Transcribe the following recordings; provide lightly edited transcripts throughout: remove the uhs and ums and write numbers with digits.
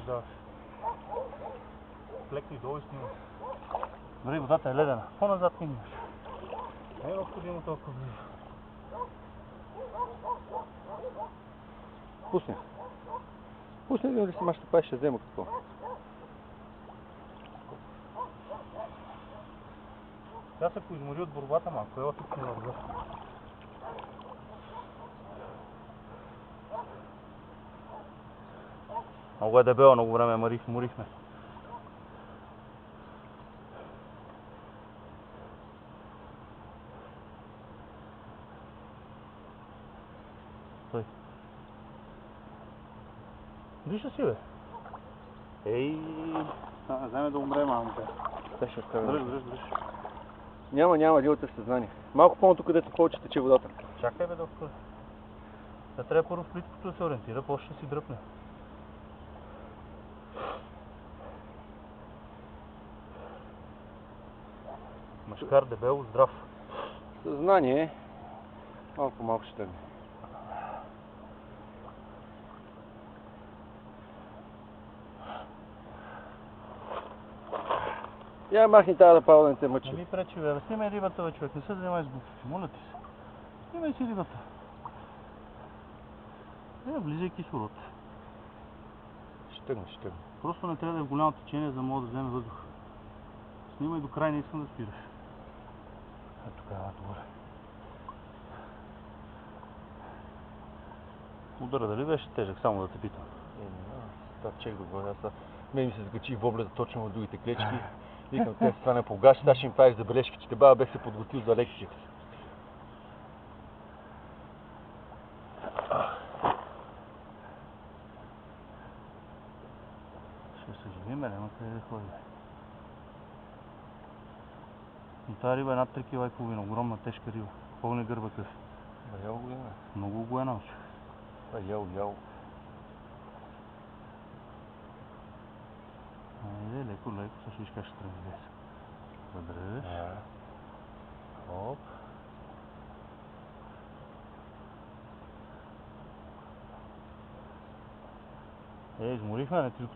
даваш. Плекни долу и снимаш. Дори водата е ледена. По-назад минеш. Не е необходимо толкова близо. Пусни. Пусни ли си маща пай, ще взема какво. Тя се поизмори от борбата малко. Ела тук не върва. Много е дебела, много време морихме. Стой. Диша си, бе. Ей, вземе да умре, мамка. Дръж. Няма, делате съзнание. Малко по-тук, където повече тече водата. Чакай, бе, доктор. Тя трябва първо в плиткото да се ориентира, после ще си дръпне. Машкар, дебел, здрав. Съзнание. Малко по малко ще тръгне. Я махни тази да пава да не те мъчи. Не ми пречи, бе. Снимай рибата, бе, човек. Не се занимай с глупости. Моля ти се. Снимай си рибата. Влизай кислород. Ще тръгне. Просто не трябва да е в голямо течение, за да мога да вземе въздух. Снимай до край, не искам да спираш. Ето тук е горе. Удара дали беше тежък, само да те питам? Това чек да го аз. Мен ми се закачи воблята точно в другите клечки. Викам, те се стане по-гаши, сега ще им правиш забележки, че те баба бех се подготвил за лекцията. Ще се живим, няма къде да ходи. Но тази риба е над 3 кг и половина, огромна тежка риба. Пълни гърба къси. Ял го има. Много го е научил. Ял. Айде, леко, също виж как ще тръгне. Задръж. Хоп. Изморихме, не ти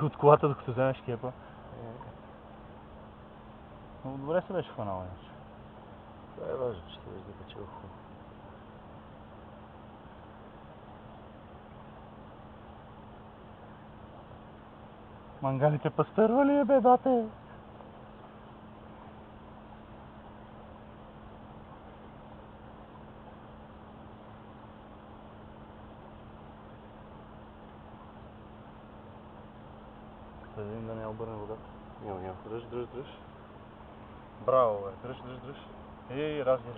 от колата, докато вземеш кепа. Много добре се беше хванала иначе. Това е важно, че се вижда качи в хубаво. Мангалите пастървали е, бе, бате! Следим да не обърне водата. Няма. Дръж. Браво, бе. Дръж. Разгир.